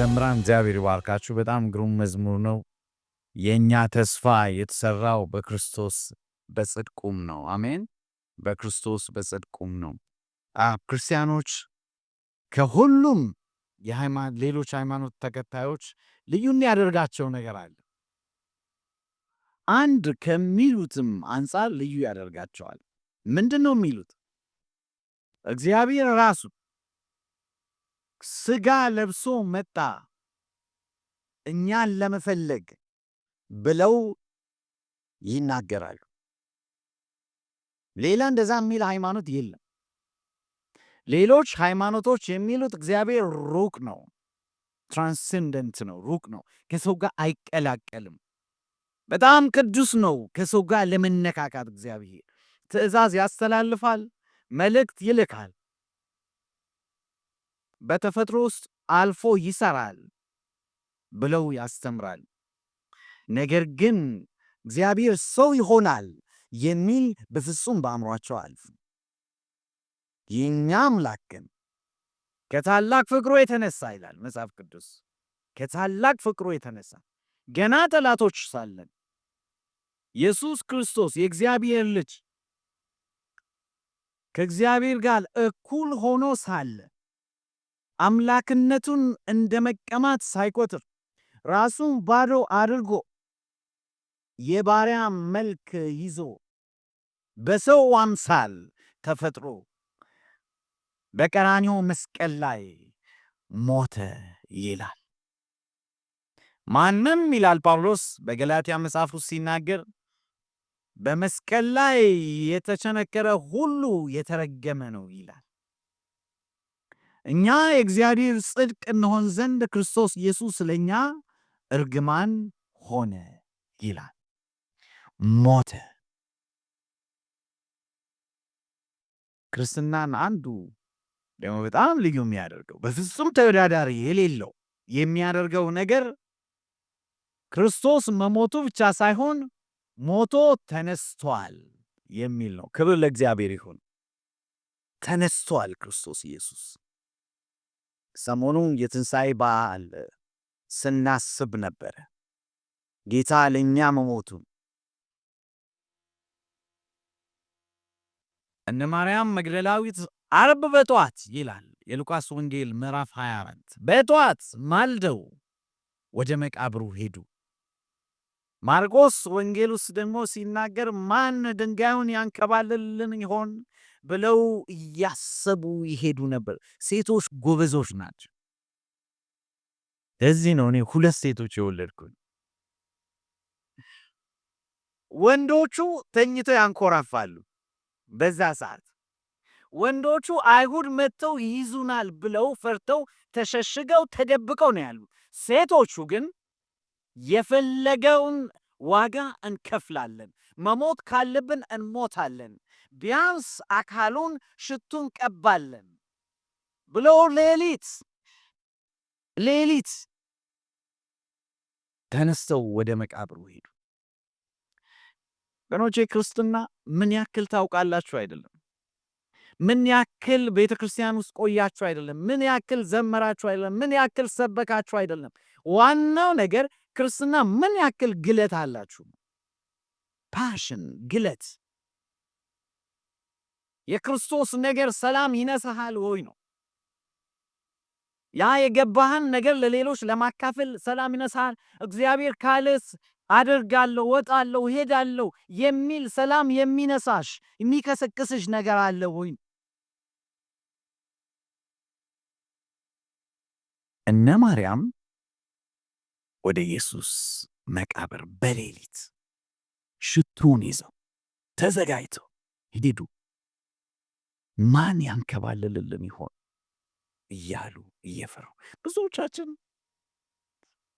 መዘምራን እግዚአብሔር ይባርካችሁ። በጣም ግሩም መዝሙር ነው። የኛ ተስፋ የተሰራው በክርስቶስ በጽድቁም ነው። አሜን። በክርስቶስ በጽድቁም ነው። ክርስቲያኖች ከሁሉም ሌሎች ሃይማኖት ተከታዮች ልዩን ያደርጋቸው ነገር አለ። አንድ ከሚሉትም አንጻር ልዩ ያደርጋቸዋል። ምንድነው የሚሉት? እግዚአብሔር ራሱ ስጋ ለብሶ መጣ እኛን ለመፈለግ ብለው ይናገራሉ። ሌላ እንደዛ የሚል ሃይማኖት የለም። ሌሎች ሃይማኖቶች የሚሉት እግዚአብሔር ሩቅ ነው፣ ትራንሰንደንት ነው፣ ሩቅ ነው፣ ከሰው ጋር አይቀላቀልም፣ በጣም ቅዱስ ነው። ከሰው ጋር ለመነካካት እግዚአብሔር ትእዛዝ ያስተላልፋል፣ መልእክት ይልካል፣ በተፈጥሮ ውስጥ አልፎ ይሰራል ብለው ያስተምራል። ነገር ግን እግዚአብሔር ሰው ይሆናል የሚል በፍጹም በአእምሯቸው አልፍ። የኛ አምላክ ግን ከታላቅ ፍቅሩ የተነሳ ይላል መጽሐፍ ቅዱስ፣ ከታላቅ ፍቅሩ የተነሳ ገና ጠላቶች ሳለን ኢየሱስ ክርስቶስ የእግዚአብሔር ልጅ ከእግዚአብሔር ጋር እኩል ሆኖ ሳለ አምላክነቱን እንደ መቀማት ሳይቆጥር ራሱን ባዶ አድርጎ የባሪያ መልክ ይዞ በሰው አምሳል ተፈጥሮ በቀራንዮ መስቀል ላይ ሞተ ይላል። ማንም ይላል ጳውሎስ በገላትያ መጽሐፍ ውስጥ ሲናገር በመስቀል ላይ የተቸነከረ ሁሉ የተረገመ ነው ይላል። እኛ የእግዚአብሔር ጽድቅ እንሆን ዘንድ ክርስቶስ ኢየሱስ ለኛ እርግማን ሆነ ይላል። ሞተ። ክርስትናን አንዱ ደግሞ በጣም ልዩ የሚያደርገው በፍጹም ተወዳዳሪ የሌለው የሚያደርገው ነገር ክርስቶስ መሞቱ ብቻ ሳይሆን ሞቶ ተነስቷል የሚል ነው። ክብር ለእግዚአብሔር ይሁን። ተነስቷል ክርስቶስ ኢየሱስ። ሰሞኑን የትንሣኤ በዓል ስናስብ ነበረ ጌታ ለእኛ መሞቱን። እነ ማርያም መግደላዊት ዓርብ በጠዋት ይላል የሉቃስ ወንጌል ምዕራፍ 24 በጠዋት ማልደው ወደ መቃብሩ ሄዱ። ማርቆስ ወንጌል ውስጥ ደግሞ ሲናገር ማን ድንጋዩን ያንከባልልን ይሆን ብለው እያሰቡ ይሄዱ ነበር። ሴቶች ጎበዞች ናቸው። እዚህ ነው እኔ 2 ሴቶች የወለድኩኝ። ወንዶቹ ተኝተው ያንኮራፋሉ። በዛ ሰዓት ወንዶቹ አይሁድ መጥተው ይይዙናል ብለው ፈርተው ተሸሽገው ተደብቀው ነው ያሉት። ሴቶቹ ግን የፈለገውን ዋጋ እንከፍላለን፣ መሞት ካለብን እንሞታለን፣ ቢያንስ አካሉን ሽቱን ቀባለን ብለው ሌሊት ተነስተው ወደ መቃብሩ ሄዱ። ወገኖቼ ክርስትና ምን ያክል ታውቃላችሁ አይደለም፣ ምን ያክል ቤተ ክርስቲያን ውስጥ ቆያችሁ አይደለም፣ ምን ያክል ዘመራችሁ አይደለም፣ ምን ያክል ሰበካችሁ አይደለም። ዋናው ነገር ክርስትና ምን ያክል ግለት አላችሁ። ፓሽን፣ ግለት። የክርስቶስ ነገር ሰላም ይነሳሃል ወይ ነው። ያ የገባህን ነገር ለሌሎች ለማካፈል ሰላም ይነሳሃል። እግዚአብሔር ካለስ አደርጋለሁ፣ ወጣለሁ፣ ሄዳለሁ የሚል ሰላም የሚነሳሽ የሚከሰክስሽ ነገር አለ ወይ? እነ ማርያም ወደ ኢየሱስ መቃብር በሌሊት ሽቱን ይዘው ተዘጋጅተው ሄዱ። ማን ያንከባልልን ይሆን እያሉ እየፈሩ። ብዙዎቻችን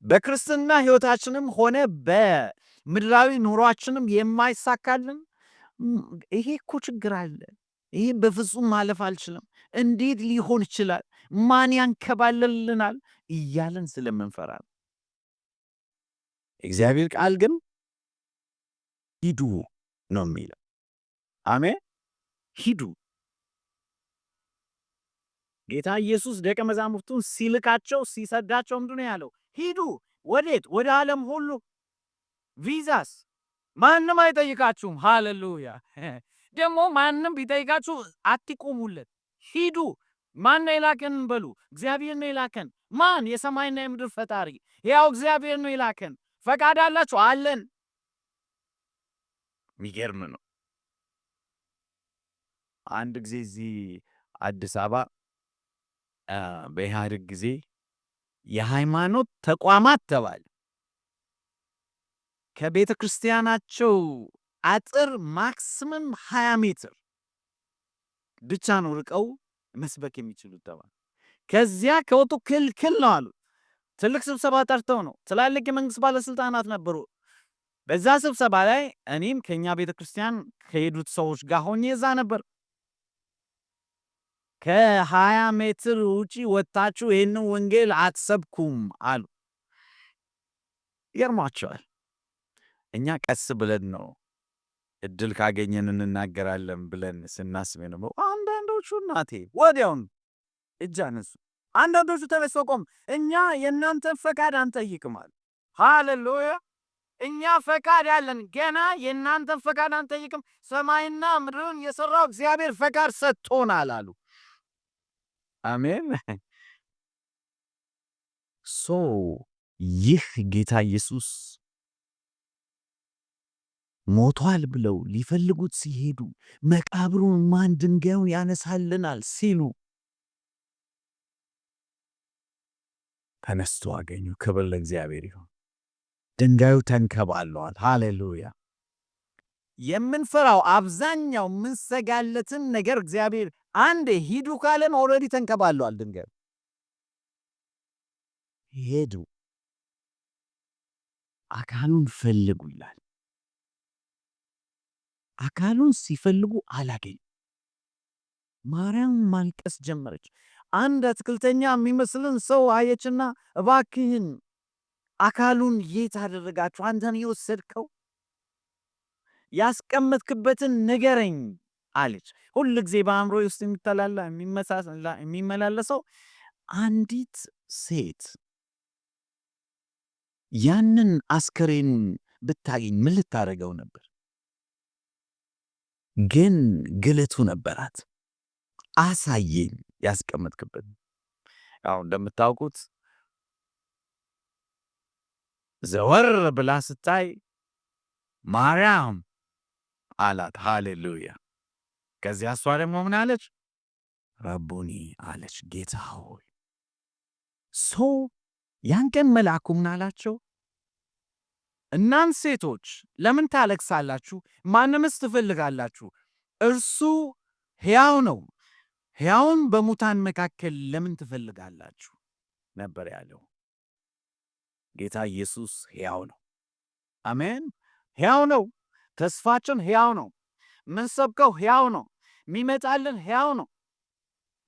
በክርስትና ሕይወታችንም ሆነ በምድራዊ ኑሯችንም የማይሳካልን ይሄ እኮ ችግር አለ፣ ይሄ በፍጹም ማለፍ አልችልም፣ እንዴት ሊሆን ይችላል፣ ማን ያንከባልልናል እያለን ስለምንፈራ ነው። እግዚአብሔር ቃል ግን ሂዱ ነው የሚለው። አሜን። ሂዱ ጌታ ኢየሱስ ደቀ መዛሙርቱን ሲልካቸው ሲሰዳቸው ምንድን ነው ያለው? ሂዱ። ወዴት? ወደ ዓለም ሁሉ። ቪዛስ ማንም አይጠይቃችሁም። ሃሌሉያ። ደግሞ ማንም ቢጠይቃችሁ አትቆሙለት። ሂዱ። ማን ነው የላከን በሉ። እግዚአብሔር ነው የላከን። ማን? የሰማይና የምድር ፈጣሪ ያው እግዚአብሔር ነው የላከን። ፈቃድ አላችሁ? አለን። የሚገርም ነው። አንድ ጊዜ እዚህ አዲስ አበባ በኢህአዴግ ጊዜ የሃይማኖት ተቋማት ተባለ። ከቤተ ክርስቲያናቸው አጥር ማክሲመም 20 ሜትር ብቻ ነው ርቀው መስበክ የሚችሉት ተባለ። ከዚያ ከወጡ ክልክል ነው አሉ። ትልቅ ስብሰባ ጠርተው ነው። ትላልቅ የመንግስት ባለስልጣናት ነበሩ። በዛ ስብሰባ ላይ እኔም ከኛ ቤተ ክርስቲያን ከሄዱት ሰዎች ጋር ሆኜ እዛ ነበር። ከ20 ሜትር ውጪ ወጣችሁ ይህንን ወንጌል አትሰብኩም አሉ። ይገርማቸዋል። እኛ ቀስ ብለን ነው እድል ካገኘን እንናገራለን ብለን ስናስብ ነው። አንዳንዶቹ እናቴ ወዲያውን እጅ አነሱ። አንዳንዶቹ ተነስተው ቆም፣ እኛ የእናንተን ፈቃድ አንጠይቅም አሉ። ሃሌሉያ። እኛ ፈቃድ ያለን ገና የእናንተን ፈቃድ አንጠይቅም። ሰማይና ምድርን የሰራው እግዚአብሔር ፈቃድ ሰጥቶናል አሉ። አሜን። ይህ ጌታ ኢየሱስ ሞቷል ብለው ሊፈልጉት ሲሄዱ መቃብሩን ማን ድንጋዩን ያነሳልናል ሲሉ ተነስቶ አገኙ። ክብር ለእግዚአብሔር ይሁን። ድንጋዩ ተንከባለዋል። ሃሌሉያ። የምንፈራው አብዛኛው ምንሰጋለትን ነገር እግዚአብሔር አንዴ ሂዱ ካለን ኦልሬዲ ተንከባለዋል። ድንጋዩ ሄዱ፣ አካሉን ፈልጉ ይላል። አካሉን ሲፈልጉ አላገኙ። ማርያም ማልቀስ ጀመረች። አንድ አትክልተኛ የሚመስልን ሰው አየችና እባክህን አካሉን የት አደረጋችሁ? አንተን የወሰድከው ያስቀመጥክበትን ንገረኝ አለች። ሁል ጊዜ በአእምሮ ውስጥ የሚመላለሰው አንዲት ሴት ያንን አስከሬኑን ብታገኝ ምን ልታደርገው ነበር? ግን ግለቱ ነበራት። አሳየኝ ያስቀመጥክበት። ያው እንደምታውቁት ዘወር ብላ ስታይ ማርያም አላት። ሃሌሉያ። ከዚያ እሷ ደግሞ ምን አለች? ረቡኒ አለች። ጌታ ሆይ። ያን ቀን መልአኩ ምን አላቸው? እናንተ ሴቶች ለምን ታለቅሳላችሁ? ማንንስ ትፈልጋላችሁ? እርሱ ሕያው ነው። ሕያውን በሙታን መካከል ለምን ትፈልጋላችሁ ነበር ያለው። ጌታ ኢየሱስ ሕያው ነው። አሜን። ሕያው ነው። ተስፋችን ሕያው ነው። ምንሰብከው ሕያው ነው። የሚመጣልን ሕያው ነው።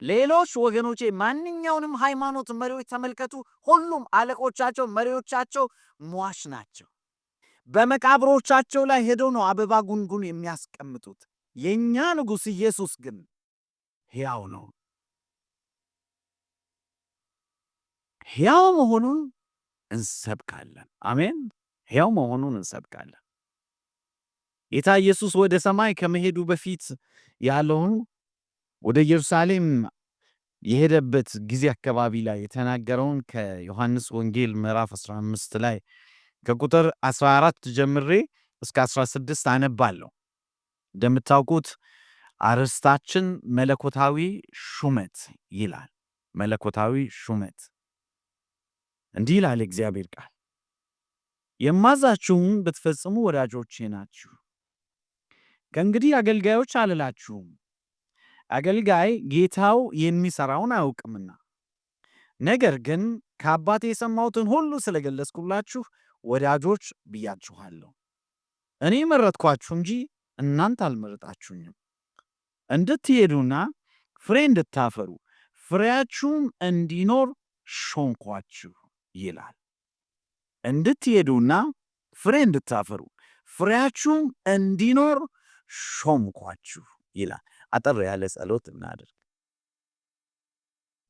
ሌሎች ወገኖቼ ማንኛውንም ሃይማኖት መሪዎች ተመልከቱ። ሁሉም አለቆቻቸው፣ መሪዎቻቸው ሟች ናቸው። በመቃብሮቻቸው ላይ ሄደው ነው አበባ ጉንጉን የሚያስቀምጡት። የኛ ንጉሥ ኢየሱስ ግን ሕያው ነው። ሕያው መሆኑን እንሰብካለን። አሜን። ሕያው መሆኑን እንሰብካለን። ጌታ ኢየሱስ ወደ ሰማይ ከመሄዱ በፊት ያለውን ወደ ኢየሩሳሌም የሄደበት ጊዜ አካባቢ ላይ የተናገረውን ከዮሐንስ ወንጌል ምዕራፍ 15 ላይ ከቁጥር 14 ጀምሬ እስከ 16 አነባለሁ። እንደምታውቁት አርስታችን መለኮታዊ ሹመት ይላል። መለኮታዊ ሹመት እንዲህ ይላል እግዚአብሔር ቃል፣ የማዛችሁን ብትፈጽሙ ወዳጆቼ ናችሁ። ከእንግዲህ አገልጋዮች አልላችሁም፣ አገልጋይ ጌታው የሚሠራውን አያውቅምና፣ ነገር ግን ከአባቴ የሰማሁትን ሁሉ ስለገለጽኩላችሁ ወዳጆች ብያችኋለሁ። እኔ መረጥኳችሁ እንጂ እናንተ አልመረጣችሁኝም፣ እንድትሄዱና ፍሬ እንድታፈሩ ፍሬያችሁም እንዲኖር ሾምኳችሁ ይላል። እንድትሄዱና ፍሬ እንድታፈሩ ፍሬያችሁም እንዲኖር ሾምኳችሁ ይላል። አጠር ያለ ጸሎት እናድርግ።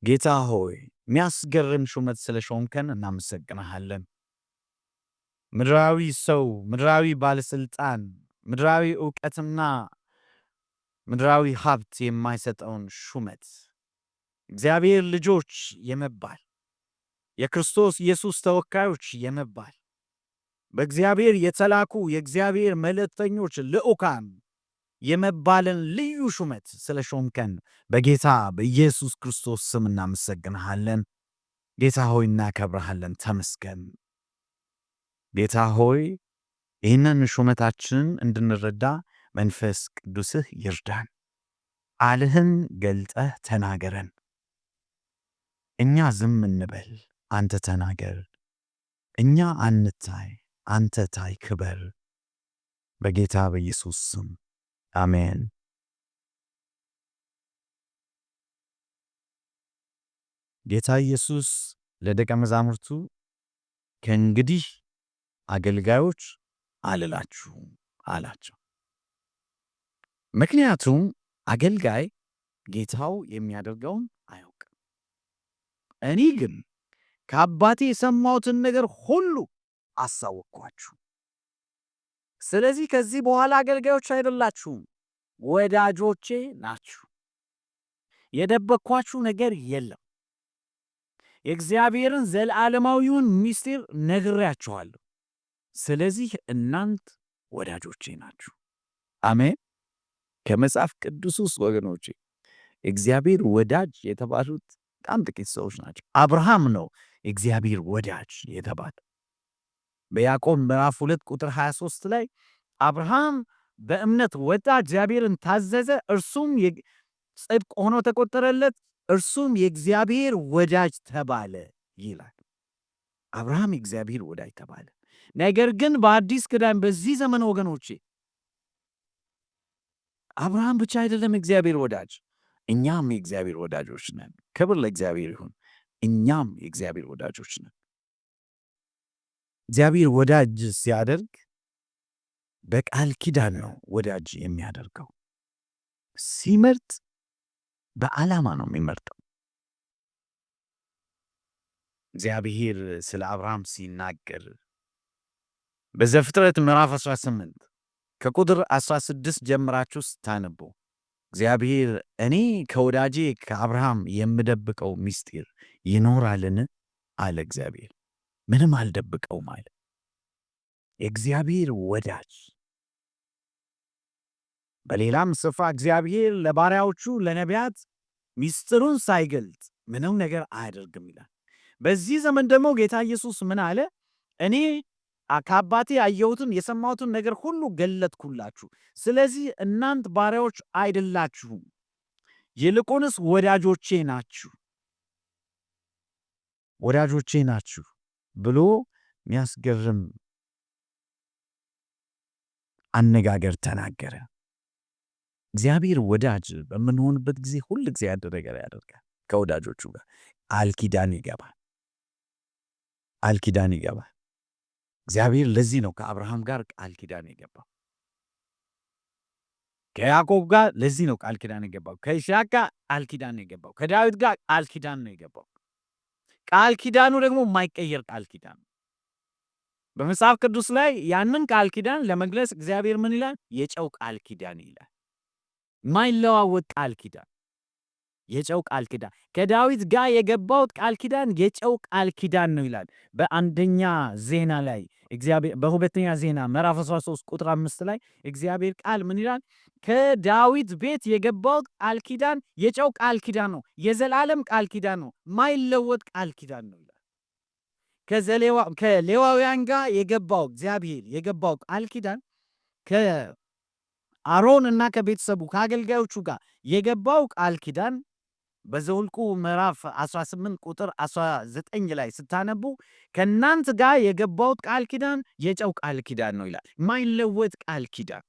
ጌታ ሆይ የሚያስገርም ሹመት ስለሾምከን እናመሰግንሃለን። ምድራዊ ሰው፣ ምድራዊ ባለስልጣን፣ ምድራዊ ዕውቀትና ምድራዊ ሀብት የማይሰጠውን ሹመት እግዚአብሔር ልጆች የመባል የክርስቶስ ኢየሱስ ተወካዮች የመባል በእግዚአብሔር የተላኩ የእግዚአብሔር መልእክተኞች ልዑካን የመባልን ልዩ ሹመት ስለ ሾምከን በጌታ በኢየሱስ ክርስቶስ ስም እናመሰግንሃለን። ጌታ ሆይ እናከብረሃለን። ተመስገን። ጌታ ሆይ ይህንን ሹመታችንን እንድንረዳ መንፈስ ቅዱስህ ይርዳን። ቃልህን ገልጠህ ተናገረን። እኛ ዝም እንበል፣ አንተ ተናገር። እኛ አንታይ፣ አንተ ታይ፣ ክበር። በጌታ በኢየሱስ ስም አሜን። ጌታ ኢየሱስ ለደቀ መዛሙርቱ ከእንግዲህ አገልጋዮች አልላችሁም አላቸው። ምክንያቱም አገልጋይ ጌታው የሚያደርገውን አያውቅም። እኔ ግን ከአባቴ የሰማሁትን ነገር ሁሉ አሳወቅኳችሁ። ስለዚህ ከዚህ በኋላ አገልጋዮች አይደላችሁም፣ ወዳጆቼ ናችሁ። የደበቅኳችሁ ነገር የለም። የእግዚአብሔርን ዘላለማዊውን ምስጢር ነግሬያችኋለሁ። ስለዚህ እናንት ወዳጆቼ ናችሁ። አሜን። ከመጽሐፍ ቅዱስ ውስጥ ወገኖቼ እግዚአብሔር ወዳጅ የተባሉት በጣም ጥቂት ሰዎች ናቸው። አብርሃም ነው እግዚአብሔር ወዳጅ የተባለ። በያዕቆብ ምዕራፍ 2 ቁጥር 23 ላይ አብርሃም በእምነት ወጣ፣ እግዚአብሔርን ታዘዘ፣ እርሱም ጽድቅ ሆኖ ተቆጠረለት፣ እርሱም የእግዚአብሔር ወዳጅ ተባለ ይላል። አብርሃም የእግዚአብሔር ወዳጅ ተባለ። ነገር ግን በአዲስ ኪዳን በዚህ ዘመን ወገኖቼ አብርሃም ብቻ አይደለም እግዚአብሔር ወዳጅ፣ እኛም የእግዚአብሔር ወዳጆች ነን። ክብር ለእግዚአብሔር ይሁን። እኛም የእግዚአብሔር ወዳጆች ነን። እግዚአብሔር ወዳጅ ሲያደርግ በቃል ኪዳን ነው ወዳጅ የሚያደርገው። ሲመርጥ በዓላማ ነው የሚመርጠው። እግዚአብሔር ስለ አብርሃም ሲናገር በዘፍጥረት ምዕራፍ 18 ከቁጥር 16 ጀምራችሁ ስታነቡ እግዚአብሔር እኔ ከወዳጄ ከአብርሃም የምደብቀው ምስጢር ይኖራልን አለ። እግዚአብሔር ምንም አልደብቀውም አለ። የእግዚአብሔር ወዳጅ። በሌላም ስፍራ እግዚአብሔር ለባሪያዎቹ ለነቢያት ምስጢሩን ሳይገልጥ ምንም ነገር አያደርግም ይላል። በዚህ ዘመን ደግሞ ጌታ ኢየሱስ ምን አለ? እኔ ከአባቴ ያየሁትን የሰማሁትን ነገር ሁሉ ገለጥኩላችሁ። ስለዚህ እናንት ባሪያዎች አይደላችሁም፣ ይልቁንስ ወዳጆቼ ናችሁ፣ ወዳጆቼ ናችሁ ብሎ የሚያስገርም አነጋገር ተናገረ። እግዚአብሔር ወዳጅ በምንሆንበት ጊዜ ሁል ጊዜ ያደርጋል። ከወዳጆቹ ጋር አልኪዳን ይገባል። አልኪዳን ይገባል። እግዚአብሔር ለዚህ ነው ከአብርሃም ጋር ቃል ኪዳን የገባው። ከያዕቆብ ጋር ለዚህ ነው ቃል ኪዳን የገባው። ከይስሐቅ ጋር ቃል ኪዳን የገባው። ከዳዊት ጋር ቃል ኪዳን ነው የገባው። ቃል ኪዳኑ ደግሞ የማይቀየር ቃል ኪዳን ነው። በመጽሐፍ ቅዱስ ላይ ያንን ቃል ኪዳን ለመግለጽ እግዚአብሔር ምን ይላል? የጨው ቃል ኪዳን ይላል። የማይለዋወጥ ቃል ኪዳን፣ የጨው ቃል ኪዳን። ከዳዊት ጋር የገባው ቃል ኪዳን የጨው ቃል ኪዳን ነው ይላል። በአንደኛ ዜና ላይ እግዚአብሔር በሁለተኛ ዜና ምዕራፍ 13 ቁጥር 5 ላይ እግዚአብሔር ቃል ምን ይላል? ከዳዊት ቤት የገባው ቃል ኪዳን የጨው ቃል ኪዳን ነው፣ የዘላለም ቃል ኪዳን ነው፣ ማይለወጥ ቃል ኪዳን ነው ይላል። ከሌዋውያን ጋር የገባው እግዚአብሔር የገባው ቃል ኪዳን ከአሮን እና ከቤተሰቡ ከአገልጋዮቹ ጋር የገባው ቃል ኪዳን በዘኍልቍ ምዕራፍ 18 ቁጥር 19 ላይ ስታነቡ ከእናንተ ጋር የገባው ቃል ኪዳን የጨው ቃል ኪዳን ነው ይላል። ማይለወጥ ቃል ኪዳን።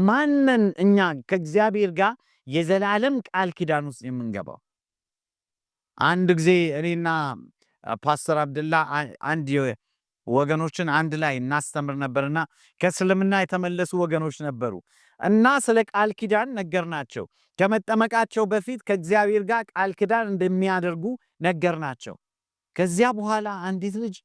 ማንን እኛ ከእግዚአብሔር ጋር የዘላለም ቃል ኪዳን ውስጥ የምንገባው? አንድ ጊዜ እኔና ፓስተር አብደላ አንድ ወገኖችን አንድ ላይ እናስተምር ነበርና ከእስልምና የተመለሱ ወገኖች ነበሩ እና ስለ ቃል ኪዳን ነገርናቸው። ከመጠመቃቸው በፊት ከእግዚአብሔር ጋር ቃል ኪዳን እንደሚያደርጉ ነገርናቸው። ከዚያ በኋላ አንዲት ልጅ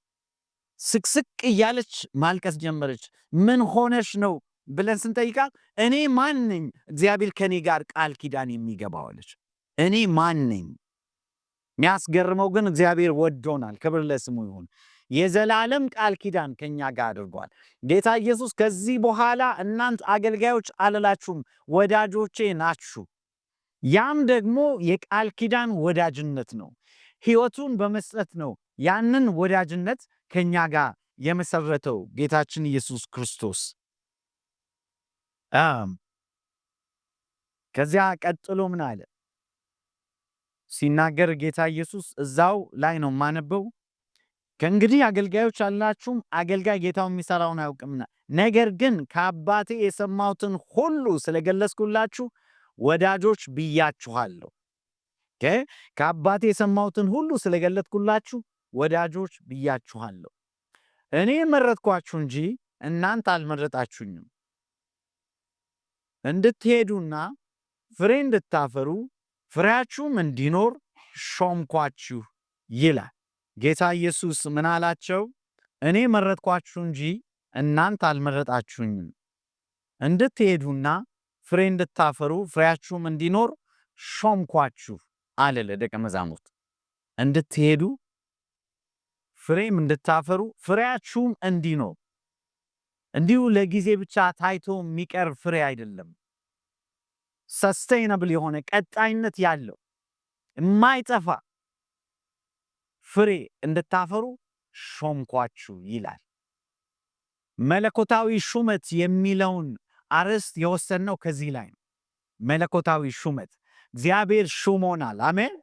ስቅስቅ እያለች ማልቀስ ጀመረች። ምን ሆነሽ ነው ብለን ስንጠይቃት እኔ ማን ነኝ እግዚአብሔር ከኔ ጋር ቃል ኪዳን የሚገባው አለች። እኔ ማን ነኝ? የሚያስገርመው ግን እግዚአብሔር ወዶናል። ክብር ለስሙ ይሁን። የዘላለም ቃል ኪዳን ከኛ ጋር አድርጓል። ጌታ ኢየሱስ ከዚህ በኋላ እናንተ አገልጋዮች አልላችሁም ወዳጆቼ ናችሁ። ያም ደግሞ የቃል ኪዳን ወዳጅነት ነው። ሕይወቱን በመስጠት ነው ያንን ወዳጅነት ከኛ ጋር የመሰረተው ጌታችን ኢየሱስ ክርስቶስ። ከዚያ ቀጥሎ ምን አለ ሲናገር ጌታ ኢየሱስ እዛው ላይ ነው ማነበው። ከእንግዲህ አገልጋዮች አላችሁም፣ አገልጋይ ጌታው የሚሰራውን አያውቅምና፣ ነገር ግን ከአባቴ የሰማሁትን ሁሉ ስለገለጽኩላችሁ ወዳጆች ብያችኋለሁ። ከአባቴ የሰማሁትን ሁሉ ስለገለጥኩላችሁ ወዳጆች ብያችኋለሁ። እኔ መረጥኳችሁ እንጂ እናንተ አልመረጣችሁኝም፣ እንድትሄዱና ፍሬ እንድታፈሩ ፍሬያችሁም እንዲኖር ሾምኳችሁ ይላል። ጌታ ኢየሱስ ምን አላቸው? እኔ መረጥኳችሁ እንጂ እናንተ አልመረጣችሁኝም፣ እንድትሄዱና ፍሬ እንድታፈሩ ፍሬያችሁም እንዲኖር ሾምኳችሁ አለ ለደቀ መዛሙርት። እንድትሄዱ ፍሬም እንድታፈሩ ፍሬያችሁም እንዲኖር። እንዲሁ ለጊዜ ብቻ ታይቶ የሚቀር ፍሬ አይደለም። ሰስቴይነብል የሆነ ቀጣይነት ያለው የማይጠፋ ፍሬ እንድታፈሩ ሾምኳችሁ ይላል። መለኮታዊ ሹመት የሚለውን አርዕስት የወሰነው ከዚህ ላይ ነው። መለኮታዊ ሹመት እግዚአብሔር ሹሞናል። አሜን።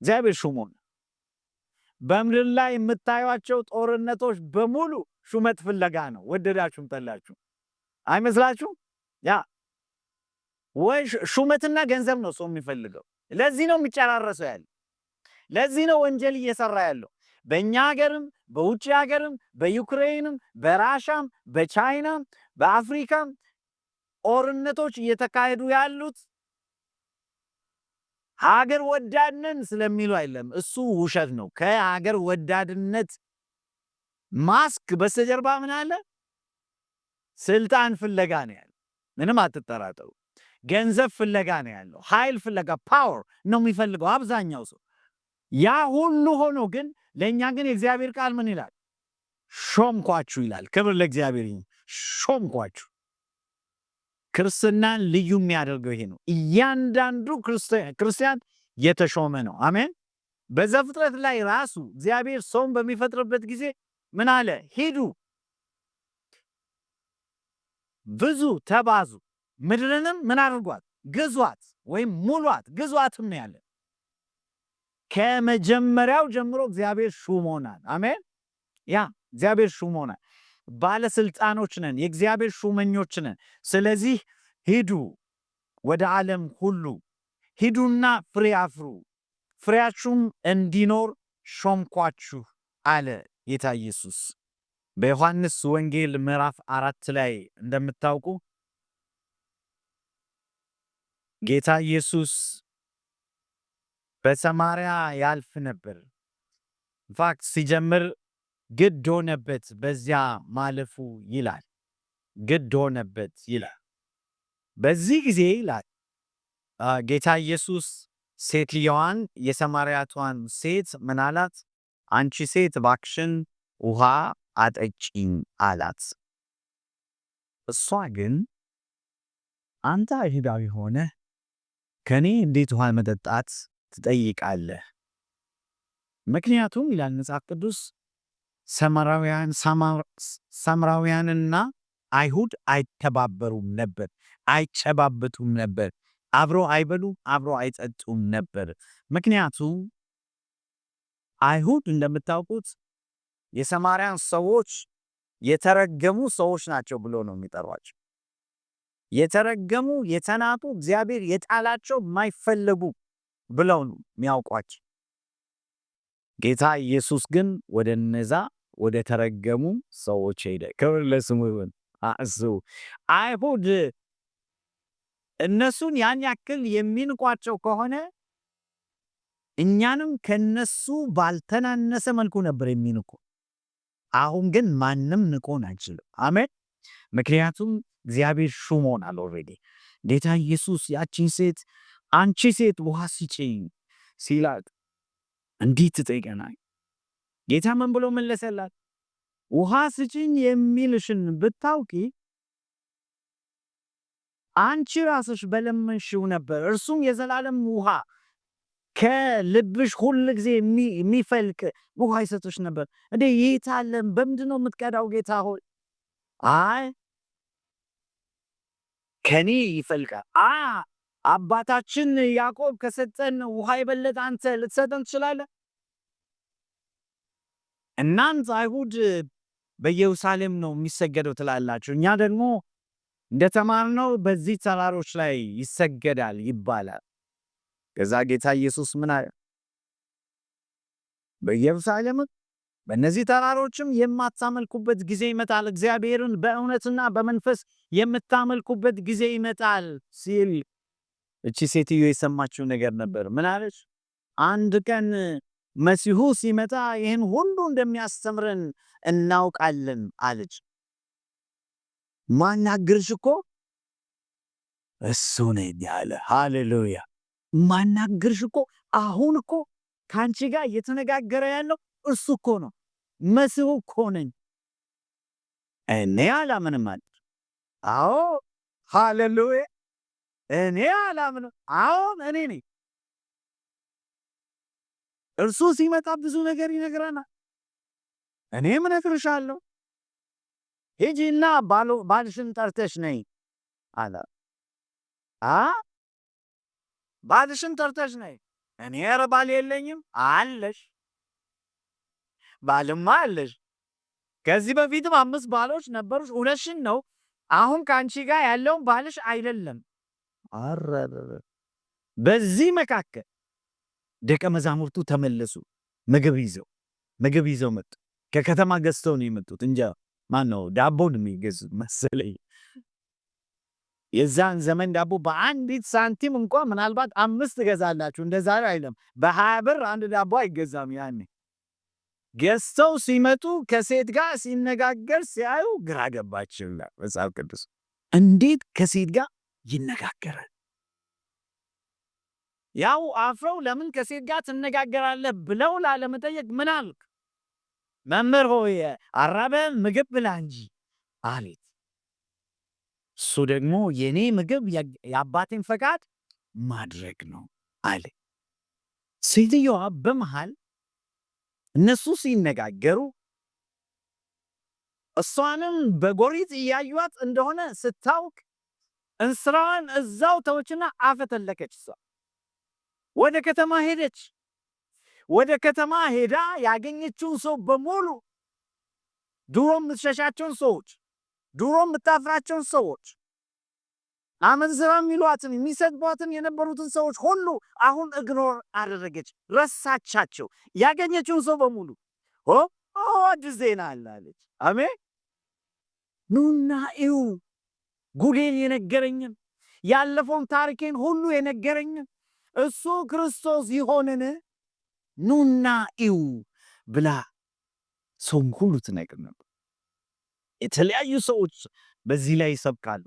እግዚአብሔር ሹሞናል። በምድር ላይ የምታዩቸው ጦርነቶች በሙሉ ሹመት ፍለጋ ነው። ወደዳችሁም ጠላችሁ አይመስላችሁም? ያ ወይ ሹመትና ገንዘብ ነው ሰው የሚፈልገው። ለዚህ ነው የሚጨራረሰው ያለ። ለዚህ ነው ወንጀል እየሰራ ያለው። በእኛ ሀገርም በውጭ ሀገርም በዩክሬንም በራሻም በቻይናም በአፍሪካም ጦርነቶች እየተካሄዱ ያሉት ሀገር ወዳድነን ስለሚሉ አይደለም። እሱ ውሸት ነው። ከሀገር ወዳድነት ማስክ በስተጀርባ ምን አለ? ስልጣን ፍለጋ ነው ያለው። ምንም አትጠራጠሩ። ገንዘብ ፍለጋ ነው ያለው። ኃይል ፍለጋ ፓወር ነው የሚፈልገው አብዛኛው ሰው። ያ ሁሉ ሆኖ ግን ለእኛ ግን የእግዚአብሔር ቃል ምን ይላል? ሾምኳችሁ ይላል። ክብር ለእግዚአብሔር ይሁን። ሾምኳችሁ። ክርስትናን ልዩ የሚያደርገው ይሄ ነው። እያንዳንዱ ክርስቲያን የተሾመ ነው። አሜን። በዘፍጥረት ላይ ራሱ እግዚአብሔር ሰውን በሚፈጥርበት ጊዜ ምን አለ? ሂዱ፣ ብዙ፣ ተባዙ፣ ምድርንም ምን አድርጓት? ግዟት፣ ወይም ሙሏት፣ ግዟትም ነው ያለ። ከመጀመሪያው ጀምሮ እግዚአብሔር ሹሞናል። አሜን። ያ እግዚአብሔር ሹሞናል። ባለስልጣኖች ነን፣ የእግዚአብሔር ሹመኞች ነን። ስለዚህ ሂዱ፣ ወደ ዓለም ሁሉ ሂዱና ፍሬ አፍሩ፣ ፍሬያችሁም እንዲኖር ሾምኳችሁ አለ ጌታ ኢየሱስ። በዮሐንስ ወንጌል ምዕራፍ 4 ላይ እንደምታውቁ ጌታ ኢየሱስ በሰማርያ ያልፍ ነበር። ኢንፋክት ሲጀምር ግድ ሆነበት በዚያ ማለፉ ይላል። ግድ ሆነበት ይላል። በዚህ ጊዜ ይላል ጌታ ኢየሱስ ሴትየዋን የሰማርያቷን ሴት ምን አላት? አንቺ ሴት እባክሽን ውሃ አጠጪኝ አላት። እሷ ግን አንተ አይሁዳዊ ሆነህ ከኔ እንዴት ውሃ መጠጣት ትጠይቃለህ? ምክንያቱም ይላል መጽሐፍ ቅዱስ ሳምራውያንና አይሁድ አይተባበሩም ነበር፣ አይጨባበጡም ነበር፣ አብሮ አይበሉም፣ አብሮ አይጠጡም ነበር። ምክንያቱም አይሁድ እንደምታውቁት የሰማርያን ሰዎች የተረገሙ ሰዎች ናቸው ብሎ ነው የሚጠሯቸው። የተረገሙ፣ የተናቁ፣ እግዚአብሔር የጣላቸው የማይፈለጉ ብለው ነው የሚያውቋቸው። ጌታ ኢየሱስ ግን ወደ እነዛ ወደ ተረገሙ ሰዎች ሄደ። ክብር ለስሙ ይሁን። አስቡ፣ አይሁድ እነሱን ያን ያክል የሚንቋቸው ከሆነ እኛንም ከነሱ ባልተናነሰ መልኩ ነበር የሚንቁ። አሁን ግን ማንም ንቆን አይችልም። አሜን። ምክንያቱም እግዚአብሔር ሹሞናል ኦልሬዲ። ጌታ ኢየሱስ ያቺን ሴት አንቺ ሴት ውሃ ስጪኝ ሲላት እንዴት ትጠይቀናል? ጌታ ምን ብሎ መለሰላት? ውሃ ስጪኝ የሚልሽን ብታውቂ አንቺ ራስሽ በለመንሽው ነበር፣ እርሱም የዘላለም ውሃ ከልብሽ ሁል ጊዜ የሚፈልቅ ውሃ ይሰጥሽ ነበር። እንዴ ይታለም በምንድን ነው የምትቀዳው ጌታ ሆይ? አይ ከኔ ይፈልቃል። አባታችን ያዕቆብ ከሰጠን ውሃ የበለጠ አንተ ልትሰጠን ትችላለህ? እናንተ አይሁድ በኢየሩሳሌም ነው የሚሰገደው ትላላችሁ፣ እኛ ደግሞ እንደተማርነው በዚህ ተራሮች ላይ ይሰገዳል ይባላል። ከዛ ጌታ ኢየሱስ ምን አለ? በኢየሩሳሌም በእነዚህ ተራሮችም የማታመልኩበት ጊዜ ይመጣል፣ እግዚአብሔርን በእውነትና በመንፈስ የምታመልኩበት ጊዜ ይመጣል ሲል እቺ ሴትዮ የሰማችው ነገር ነበር። ምን አለች? አንድ ቀን መሲሁ ሲመጣ ይህን ሁሉ እንደሚያስተምረን እናውቃለን አለች። ማናገርሽ እኮ እሱ ነኝ ያለ። ሃሌሉያ! ማናገርሽ እኮ አሁን እኮ ከአንቺ ጋር እየተነጋገረ ያለው እሱ እኮ ነው። መሲሁ እኮ ነኝ። እኔ አላምንም አለ። አዎ ሃሌሉያ! እኔ አላምንም። አዎን እኔ ነኝ። እርሱ ሲመጣ ብዙ ነገር ይነግረናል። እኔም እነግርሻለሁ፣ ሂጂና ባልሽን ጠርተሽ ነይ አለ። ባልሽን ጠርተሽ ነይ። እኔ ኧረ ባል የለኝም አለሽ። ባልማ አለሽ። ከዚህ በፊትም 5 ባሎች ነበሩሽ። እውነትሽን ነው። አሁን ከአንቺ ጋር ያለውን ባልሽ አይደለም። በዚህ መካከል ደቀ መዛሙርቱ ተመለሱ። ምግብ ይዘው መጡ። ከከተማ ገዝተው ነው የመጡት። እንጃ ማነው ዳቦን የሚገዙት መሰለኝ። የዛን ዘመን ዳቦ በአንዲት ሳንቲም እንኳን ምናልባት 5 ትገዛላችሁ። እንደ ዛሬ አይደለም። በ20 ብር አንድ ዳቦ አይገዛም። ያኔ ገዝተው ሲመጡ ከሴት ጋር ሲነጋገር ሲያዩ ግራ ገባቸው። መጽሐፍ ቅዱስ እንዴት ከሴት ጋር ይነጋገራል? ያው አፍረው ለምን ከሴት ጋር ትነጋገራለህ ብለው ላለመጠየቅ ምን አልክ? መምህር ሆይ አራበህም? ምግብ ብላ እንጂ አሌት። እሱ ደግሞ የኔ ምግብ የአባቴን ፈቃድ ማድረግ ነው አለ። ሴትዮዋ በመሃል እነሱ ሲነጋገሩ እሷንም በጎሪጥ እያዩት እንደሆነ ስታውቅ እንስራዋን እዛው ተወችና አፈተለከች። እሷ ወደ ከተማ ሄደች። ወደ ከተማ ሄዳ ያገኘችውን ሰው በሙሉ ድሮ የምትሸሻቸውን ሰዎች፣ ድሮ የምታፍራቸውን ሰዎች፣ አመንዝራ የሚሏትን የሚሰድቧትን የነበሩትን ሰዎች ሁሉ አሁን እግኖር አደረገች፣ ረሳቻቸው። ያገኘችውን ሰው በሙሉ አዲስ ዜና አላለች። አሜን። ኑና እዩ ጉዴን የነገረኝን ያለፈውን ታሪኬን ሁሉ የነገረኝን እሱ ክርስቶስ ይሆንን ኑና እዩ ብላ ሰው ሁሉ ትነግር ነበር። የተለያዩ ሰዎች በዚህ ላይ ይሰብካሉ።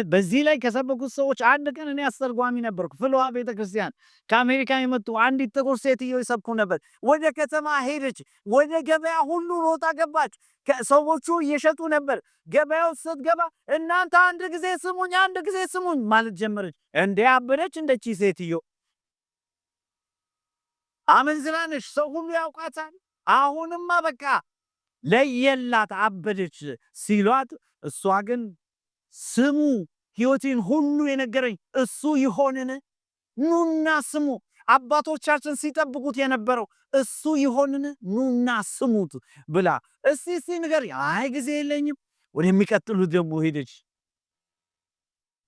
በዚህ ላይ ከሰበኩት ሰዎች አንድ ቀን እኔ አስተርጓሚ ነበርኩ። ፍልውሃ ቤተክርስቲያን ከአሜሪካ የመጡ አንዲት ጥቁር ሴትዮ ይሰብኩ ነበር። ወደ ከተማ ሄደች። ወደ ገበያ ሁሉ ሮጣ ገባች። ሰዎቹ እየሸጡ ነበር። ገበያው ስትገባ እናንተ አንድ ጊዜ ስሙኝ ማለት ጀመረች። እንደ አበደች እንደቺ ሴትዮ አመንዝራ ነች። ሰው ሁሉ ያውቃታል። አሁንማ በቃ ለየላት አበደች ሲሏት፣ እሷ ግን ስሙ ሕይወቴን ሁሉ የነገረኝ እሱ ይሆንን? ኑና ስሙ። አባቶቻችን ሲጠብቁት የነበረው እሱ ይሆንን? ኑና ስሙት ብላ እስቲ ንገር። አይ ጊዜ የለኝም። ወደሚቀጥሉት ደግሞ ሄደች።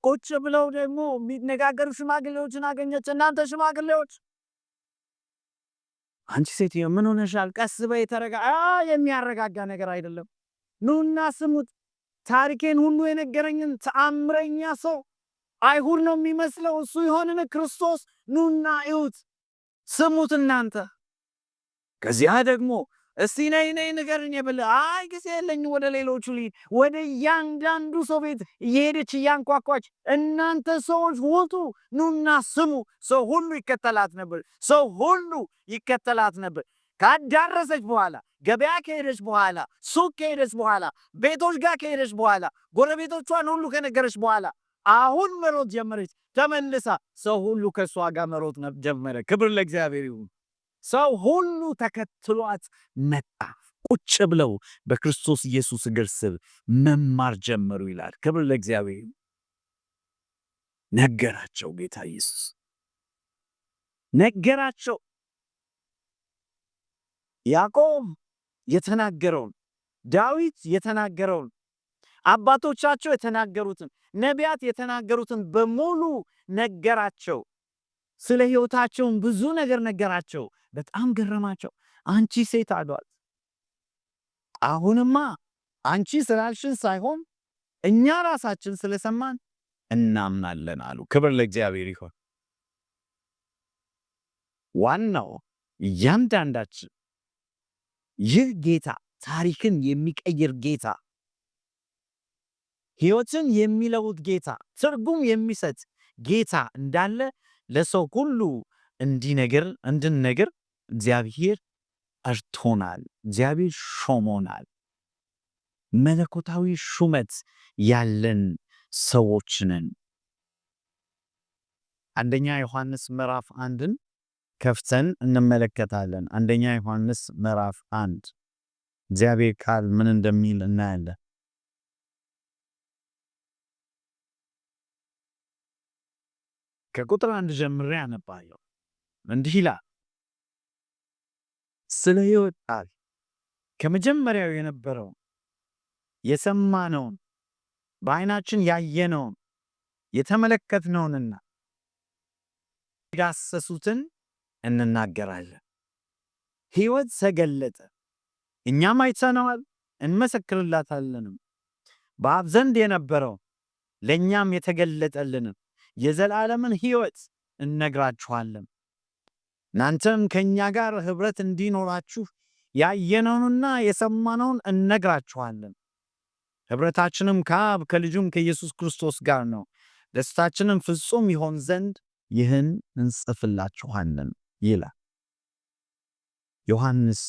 ቁጭ ብለው ደግሞ የሚነጋገሩ ሽማግሌዎችን አገኘች። እናንተ ሽማግሌዎች አንቺ ሴትዮ ምን ሆነሻል? ቀስ በይ ተረጋ። የሚያረጋጋ ነገር አይደለም። ኑና ስሙት። ታሪኬን ሁሉ የነገረኝን ተአምረኛ ሰው አይሁድ ነው የሚመስለው እሱ ይሆንን ክርስቶስ? ኑና እዩት፣ ስሙት እናንተ። ከዚያ ደግሞ እስቲ ነይ ንገርኝ ብል አይ ጊዜ የለኝም ወደ ሌሎቹ ልሂድ። ወደ እያንዳንዱ ሰው ቤት እየሄደች እያንኳኳች እናንተ ሰዎች ውጡ፣ ኑና ስሙ። ሰው ሁሉ ይከተላት ነበር። ሰው ሁሉ ይከተላት ነበር። ካዳረሰች በኋላ ገበያ ከሄደች በኋላ ሱቅ ከሄደች በኋላ ቤቶች ጋር ከሄደች በኋላ ጎረቤቶቿን ሁሉ ከነገረች በኋላ አሁን መሮጥ ጀመረች። ተመልሳ ሰው ሁሉ ከሷ ጋር መሮጥ ጀመረ። ክብር ለእግዚአብሔር ይሁን። ሰው ሁሉ ተከትሏት መጣ። ቁጭ ብለው በክርስቶስ ኢየሱስ እግር ስር መማር ጀመሩ ይላል። ክብር ለእግዚአብሔር ይሁን። ነገራቸው፣ ጌታ ኢየሱስ ነገራቸው። ያዕቆብ የተናገረውን፣ ዳዊት የተናገረውን፣ አባቶቻቸው የተናገሩትን፣ ነቢያት የተናገሩትን በሙሉ ነገራቸው። ስለ ሕይወታቸውን ብዙ ነገር ነገራቸው። በጣም ገረማቸው። አንቺ ሴት አሏት፣ አሁንማ አንቺ ስላልሽን ሳይሆን እኛ ራሳችን ስለሰማን እናምናለን አሉ። ክብር ለእግዚአብሔር ይሁን። ዋናው እያንዳንዳችን ይህ ጌታ ታሪክን የሚቀይር ጌታ፣ ሕይወትን የሚለውጥ ጌታ፣ ትርጉም የሚሰጥ ጌታ እንዳለ ለሰው ሁሉ እንድንነግር እግዚአብሔር አርቶናል። እግዚአብሔር ሾሞናል። መለኮታዊ ሹመት ያለን ሰዎች ነን። አንደኛ ዮሐንስ ምዕራፍ 1ን ከፍተን እንመለከታለን። አንደኛ ዮሐንስ ምዕራፍ 1 እግዚአብሔር ቃል ምን እንደሚል እናያለን። ከቁጥር 1 ጀምሬ አነባለሁ። እንዲህ ይላል፣ ስለ ሕይወት ቃል ከመጀመሪያው የነበረውን የሰማነውን በዓይናችን ያየነውን የተመለከትነውንና የዳሰሱትን እንናገራለን። ሕይወት ተገለጠ፣ እኛም አይተነዋል እንመሰክርላታለንም። በአብ ዘንድ የነበረው ለእኛም የተገለጠልንም የዘላለምን ሕይወት እነግራችኋለን። እናንተም ከእኛ ጋር ኅብረት እንዲኖራችሁ ያየነውንና የሰማነውን እነግራችኋለን። ኅብረታችንም ከአብ ከልጁም ከኢየሱስ ክርስቶስ ጋር ነው። ደስታችንም ፍጹም ይሆን ዘንድ ይህን እንጽፍላችኋለን ይላል። ዮሐንስ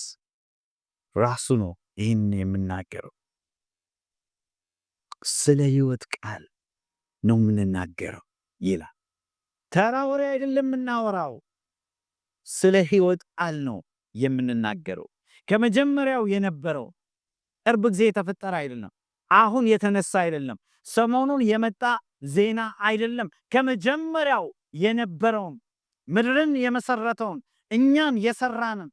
ራሱ ነው ይህን የምናገረው። ስለ ሕይወት ቃል ነው የምንናገረው ይላል። ተራ ወሬ አይደለም የምናወራው፣ ስለ ሕይወት ቃል ነው የምንናገረው። ከመጀመሪያው የነበረው ቅርብ ጊዜ የተፈጠረ አይደለም፣ አሁን የተነሳ አይደለም፣ ሰሞኑን የመጣ ዜና አይደለም። ከመጀመሪያው የነበረውን ምድርን የመሰረተውን እኛን የሰራንን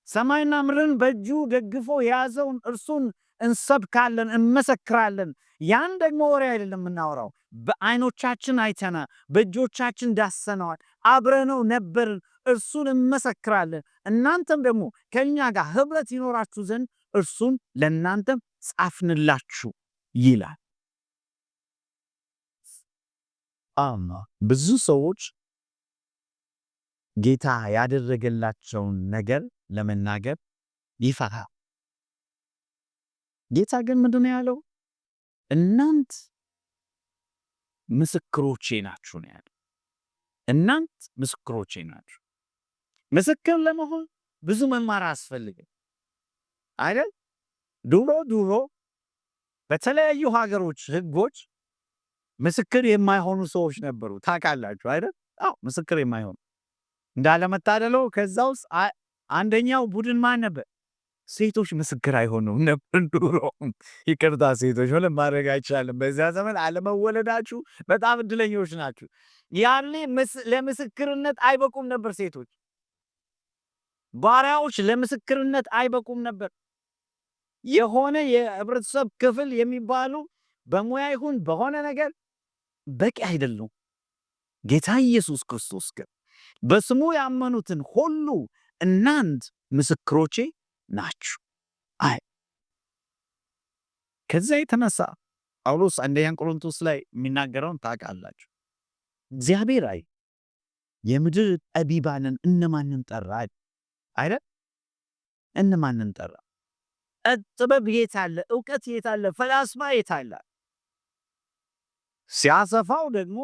ሰማይና ምድርን በእጁ ደግፎ የያዘውን እርሱን እንሰብካለን፣ እንመሰክራለን። ያን ደግሞ ወሬ አይደለም የምናወራው፣ በዓይኖቻችን አይተና በእጆቻችን ዳሰነዋል፣ አብረነው ነበርን፣ እርሱን እንመሰክራለን። እናንተም ደግሞ ከእኛ ጋር ኅብረት ይኖራችሁ ዘንድ እርሱን ለእናንተም ጻፍንላችሁ ይላል። ብዙ ሰዎች ጌታ ያደረገላቸውን ነገር ለመናገር ይፈራል። ጌታ ግን ምንድን ነው ያለው? እናንት ምስክሮቼ ናችሁ ነው ያለው። እናንት ምስክሮቼ ናችሁ። ምስክር ለመሆን ብዙ መማር አያስፈልግም አይደል? ድሮ በተለያዩ ሀገሮች ሕጎች ምስክር የማይሆኑ ሰዎች ነበሩ። ታውቃላችሁ አይደል? አዎ፣ ምስክር የማይሆኑ እንዳለመታደለው ከዛ ውስጥ አንደኛው ቡድን ማን ነበር? ሴቶች ምስክር አይሆኑም ነበር ድሮ። ይቅርታ ሴቶች ሆነ ማድረግ አይቻልም። በዚያ ዘመን አለመወለዳችሁ በጣም እድለኞች ናችሁ። ያኔ ለምስክርነት አይበቁም ነበር ሴቶች። ባሪያዎች ለምስክርነት አይበቁም ነበር። የሆነ የህብረተሰብ ክፍል የሚባሉ በሙያ ይሁን በሆነ ነገር በቂ አይደሉም። ጌታ ኢየሱስ ክርስቶስ ግን በስሙ ያመኑትን ሁሉ እናንት ምስክሮቼ ናችሁ። አይ ከዛ የተነሳ ጳውሎስ አንደኛ ቆሮንቶስ ላይ የሚናገረውን ታውቃላችሁ። እግዚአብሔር የምድር ጠቢባንን እነማንን ጠራ አይደል? እነማንን ጠራ? ጥበብ የት አለ? እውቀት የት አለ? ፈላስፋ የት አለ? ሲያሰፋው ደግሞ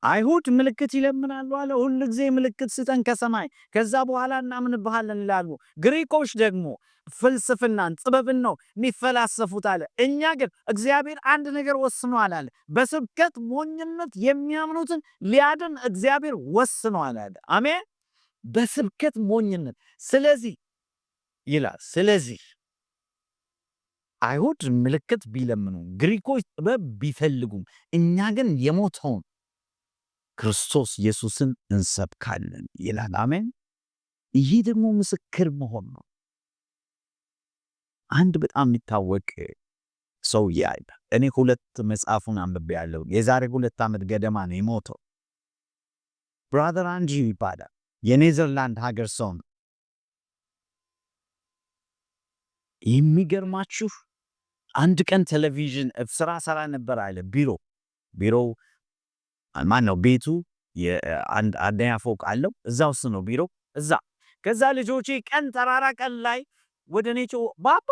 አይሁድ ምልክት ይለምናሉ አለ። ሁሉ ጊዜ ምልክት ስጠን ከሰማይ፣ ከዛ በኋላ እናምንብሃለን ይላሉ። ግሪኮች ደግሞ ፍልስፍናን ጥበብን ነው የሚፈላሰፉት አለ። እኛ ግን እግዚአብሔር አንድ ነገር ወስኗል አለ። በስብከት ሞኝነት የሚያምኑትን ሊያድን እግዚአብሔር ወስኗል አለ። አሜን። በስብከት ሞኝነት ስለዚህ ይላል። ስለዚህ አይሁድ ምልክት ቢለምኑ፣ ግሪኮች ጥበብ ቢፈልጉም እኛ ግን የሞተውን ክርስቶስ ኢየሱስን እንሰብካለን ይላል። አሜን። ይህ ደግሞ ምስክር መሆን ነው። አንድ በጣም የሚታወቅ ሰው ያለ እኔ 2 መጽሐፉን አንብቤያለሁ። የዛሬ 2 ዓመት ገደማ ነው የሞተው። ብራዘር አንጂ ይባላል። የኔዘርላንድ ሀገር ሰው ነው። የሚገርማችሁ አንድ ቀን ቴሌቪዥን ስራ ሰራ ነበር አለ። ቢሮው ማን ነው? ቤቱ አንደኛ ፎቅ አለው። እዛ ውስጥ ነው ቢሮ እዛ። ከዛ ልጆቼ ቀን ተራራ ቀን ላይ ወደ እኔ ባባ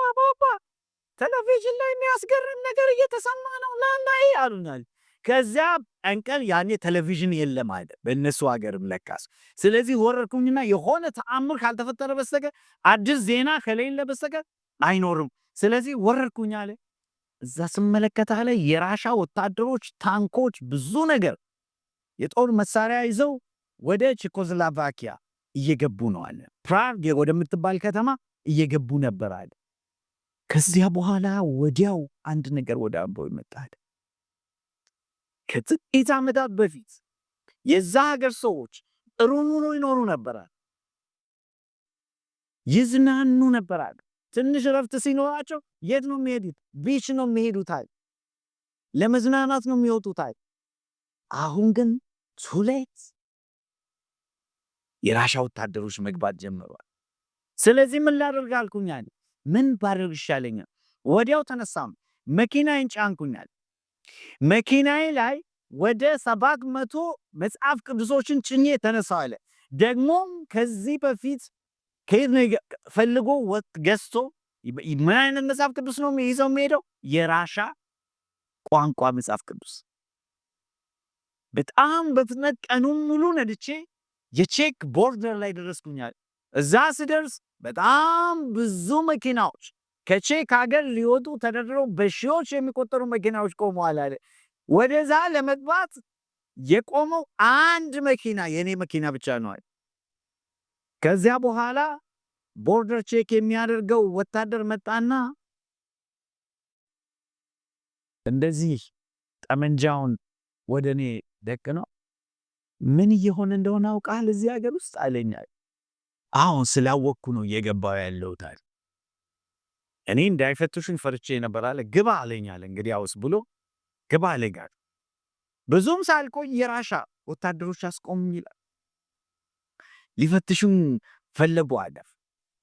ቴሌቪዥን ላይ የሚያስገርም ነገር እየተሰማ ነው ላይ አሉናል። ከዚያ ቀን ያኔ ቴሌቪዥን የለም አለ በእነሱ ሀገርም ለካስ። ስለዚህ ወረድኩኝና የሆነ ተአምር ካልተፈጠረ በስተቀር አዲስ ዜና ከሌለ በስተቀር አይኖርም። ስለዚህ ወረድኩኝ አለ። እዛ ስመለከት አለ የራሻ ወታደሮች ታንኮች፣ ብዙ ነገር የጦር መሳሪያ ይዘው ወደ ቼኮስሎቫኪያ እየገቡ ነው አለ። ፕራግ ወደምትባል ከተማ እየገቡ ነበር አለ። ከዚያ በኋላ ወዲያው አንድ ነገር ወደ አምቦ ይመጣል። ከጥቂት ዓመታት በፊት የዛ ሀገር ሰዎች ጥሩ ኑሮ ይኖሩ ነበር፣ ይዝናኑ ነበር። ትንሽ ረፍት ሲኖራቸው የት ነው የሚሄዱት? ቢች ነው የሚሄዱት፣ ለመዝናናት ነው የሚወጡት። አሁን ግን ቱሌት የራሻ ወታደሮች መግባት ጀምረዋል። ስለዚህ ምን ላደርግ አልኩኛል። ምን ባደርግ ይሻለኛል? ወዲያው ተነሳም መኪናዬን ጫንኩኛል። መኪናዬ ላይ ወደ 700 መጽሐፍ ቅዱሶችን ጭኜ ተነሳው አለ። ደግሞም ከዚህ በፊት ፈልጎ ገዝቶ ምን አይነት መጽሐፍ ቅዱስ ነው ይዘው የሚሄደው? የራሻ ቋንቋ መጽሐፍ ቅዱስ። በጣም በፍጥነት ቀኑን ሙሉ ነድቼ የቼክ ቦርደር ላይ ደረስኩኛል። እዛ ስደርስ በጣም ብዙ መኪናዎች ከቼክ ሀገር ሊወጡ ተደርድረው በሺዎች የሚቆጠሩ መኪናዎች ቆመዋል አለ። ወደዛ ለመግባት የቆመው አንድ መኪና የኔ መኪና ብቻ ነው አለ። ከዚያ በኋላ ቦርደር ቼክ የሚያደርገው ወታደር መጣና እንደዚህ ጠመንጃውን ወደ እኔ ደቅነው ምን እየሆነ እንደሆነ አውቃል እዚህ ሀገር ውስጥ አለኛል። አሁን ስላወቅኩ ነው እየገባው ያለሁት አለ። እኔ እንዳይፈትሹኝ ፈርቼ ነበር አለ። ግባ አለኛል። እንግዲህ አውስ ብሎ ግባ አለኛል። ብዙም ሳልቆይ የራሻ ወታደሮች አስቆሙኝ ይላል። ሊፈትሹኝ ፈለጉ አለ።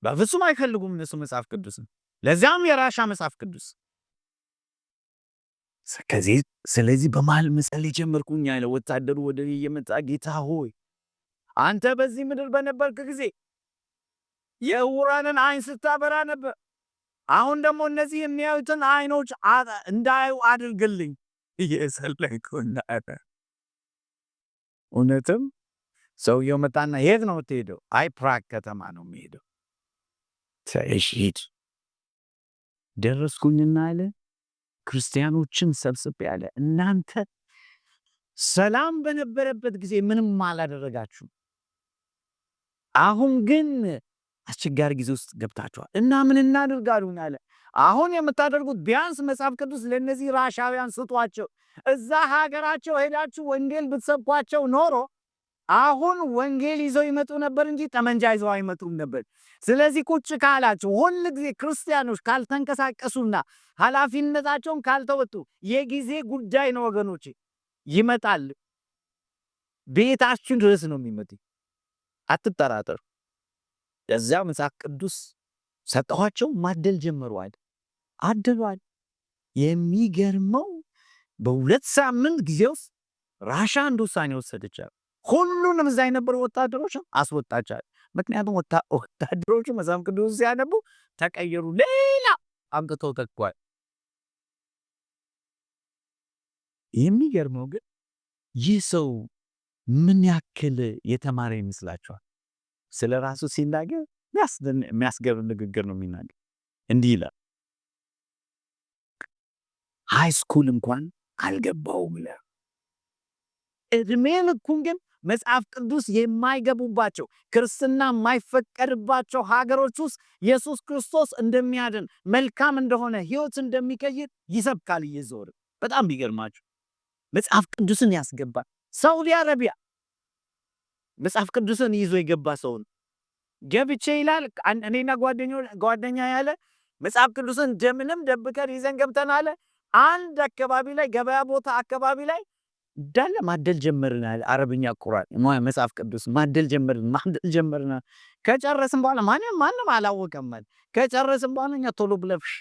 በፍጹም አይፈልጉም እነሱ መጽሐፍ ቅዱስ፣ ለዚያም የራሻ መጽሐፍ ቅዱስ። ስለዚህ በመሃል መጸለይ ጀመርኩኝ አለ። ወታደሩ ወደ እኔ እየመጣ ጌታ ሆይ አንተ በዚህ ምድር በነበርክ ጊዜ የዕውራንን አይን ስታበራ ነበር። አሁን ደግሞ እነዚህ የሚያዩትን አይኖች እንዳዩ አድርግልኝ እየጸለይኩና እውነትም ሰውየው መጣና የት ነው የምትሄደው? አይ ፕራግ ከተማ ነው የሚሄደው። ሂድ። ደረስኩኝና አለ ክርስቲያኖችን ሰብስቤ አለ እናንተ ሰላም በነበረበት ጊዜ ምንም አላደረጋችሁም፣ አሁን ግን አስቸጋሪ ጊዜ ውስጥ ገብታችኋል እና ምን እናደርጋሉኝ አለ። አሁን የምታደርጉት ቢያንስ መጽሐፍ ቅዱስ ለነዚህ ራሻውያን ስጧቸው። እዛ ሀገራቸው ሄዳችሁ ወንጌል ብትሰብኳቸው ኖሮ አሁን ወንጌል ይዘው ይመጡ ነበር እንጂ ጠመንጃ ይዘው አይመጡም ነበር። ስለዚህ ቁጭ ካላችሁ ሁል ጊዜ ክርስቲያኖች ካልተንቀሳቀሱና ኃላፊነታቸውን ካልተወጡ የጊዜ ጉዳይ ነው ወገኖች። ይመጣል፣ ቤታችን ድረስ ነው የሚመጡ። አትጠራጠሩ። እዚያ መጽሐፍ ቅዱስ ሰጠኋቸው፣ ማደል ጀመሩ አይደል? አደሏል። የሚገርመው በ2 ሳምንት ጊዜ ውስጥ ራሻ አንድ ውሳኔ ወሰደቻል። ሁሉንም እዛ የነበሩ ወታደሮችን አስወጣቻል። ምክንያቱም ወታደሮቹ መጽሐፍ ቅዱስ ሲያነቡ ተቀየሩ፣ ሌላ አምጥተው ተኳል። የሚገርመው ግን ይህ ሰው ምን ያክል የተማረ ይመስላችኋል? ስለ ራሱ ሲናገር የሚያስገርም ንግግር ነው የሚናገር። እንዲህ ይላል፣ ሃይ ስኩል እንኳን አልገባውም ይላል። እድሜ ልኩን ግን መጽሐፍ ቅዱስ የማይገቡባቸው ክርስትና የማይፈቀድባቸው ሀገሮች ውስጥ ኢየሱስ ክርስቶስ እንደሚያድን መልካም እንደሆነ ሕይወት እንደሚቀይር ይሰብካል እየዞረ። በጣም ቢገርማችሁ መጽሐፍ ቅዱስን ያስገባል። ሳውዲ አረቢያ መጽሐፍ ቅዱስን ይዞ የገባ ሰው ነው። ገብቼ ይላል እኔና ጓደኛ ያለ መጽሐፍ ቅዱስን እንደምንም ደብቀን ይዘን ገብተን አለ አንድ አካባቢ ላይ ገበያ ቦታ አካባቢ ላይ እንዳለ ማደል ጀመርናል። አረብኛ ቁርአን መጽሐፍ ቅዱስ ማደል ጀመርና ከጨረስን በኋላ ማንም አላወቀም። ከጨረስን በኋላ እኛ ቶሎ ብለፍሽ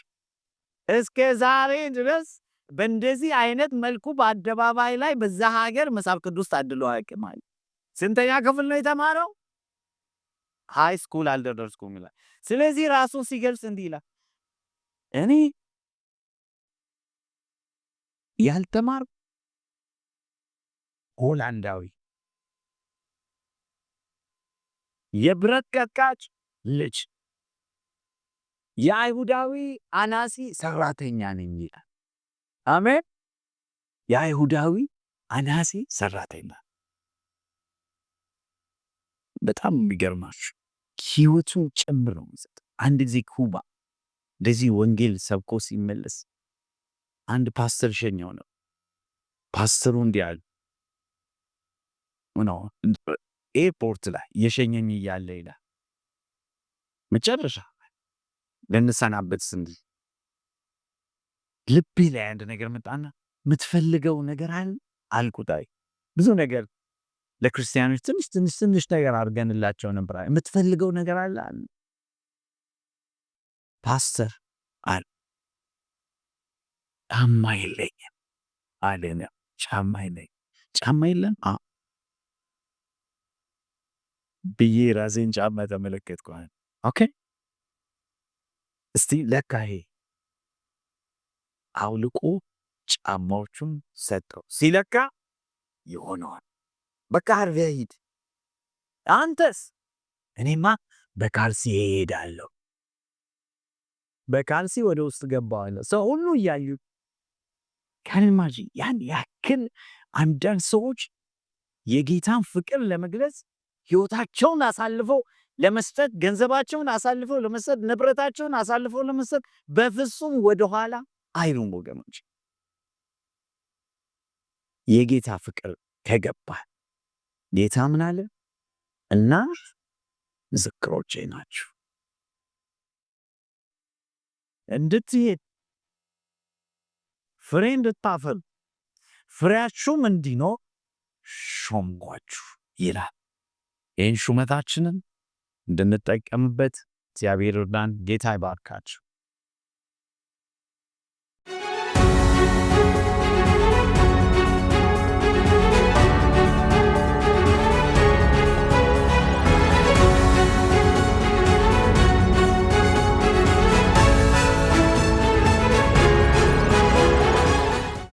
እስከ ዛሬ ድረስ በእንደዚህ አይነት መልኩ በአደባባይ ላይ በዛ ሀገር መጽሐፍ ቅዱስ ታድሎ አያውቅም። ስንተኛ ክፍል ነው የተማረው? ሃይ ስኩል አልደረስኩም ይላል። ስለዚህ ራሱ ሲገልጽ እንዲህ ይላል፣ እኔ ያልተማርኩ ሆላንዳዊ የብረት ቀጥቃጭ ልጅ የአይሁዳዊ አናሲ ሰራተኛ ነኝ ይላል። አሜን። የአይሁዳዊ አናሲ ሰራተኛ። በጣም የሚገርማችሁ ሕይወቱን ጨምሮ ነው። አንድ ጊዜ ኩባ እንደዚህ ወንጌል ሰብኮ ሲመለስ አንድ ፓስተር ሸኛው ነው። ፓስተሩ እንዲህ አለ ነው ኤርፖርት ላይ የሸኘኝ እያለ ይላል መጨረሻ ለንሰናበት ስንል ልቤ ላይ አንድ ነገር መጣና የምትፈልገው ነገር አለ አልኩታይ። ብዙ ነገር ለክርስቲያኖች ትንሽ ነገር አድርገንላቸው ነበር። የምትፈልገው ነገር አለ አለ ፓስተር አለ ጫማ የለኝም አለ ነው። ጫማ የለም ብዬ ራሴን ጫማ ተመለከትኩ። ኦኬ እስቲ ለካ ይሄ አውልቆ ጫማዎቹን ሰጠው። ሲለካ ይሆነዋል። በቃ አርቢያ ሂድ። አንተስ? እኔማ በካልሲ እሄዳለሁ። በካልሲ ወደ ውስጥ ገባዋለሁ። ሰው ሁሉ እያዩ ከንማጂ ያን ያክል አንዳንድ ሰዎች የጌታን ፍቅር ለመግለጽ ሕይወታቸውን አሳልፈው ለመስጠት፣ ገንዘባቸውን አሳልፈው ለመስጠት፣ ንብረታቸውን አሳልፈው ለመስጠት በፍጹም ወደኋላ አይሉም ወገኖች። የጌታ ፍቅር ከገባ ጌታ ምን አለ? እና ምስክሮቼ ናችሁ እንድትሄድ ፍሬ እንድታፈሩ ፍሬያችሁም እንዲኖር ሾምኳችሁ ይላል። ይህን ሹመታችንን እንድንጠቀምበት እግዚአብሔር እርዳን። ጌታ ይባርካችሁ።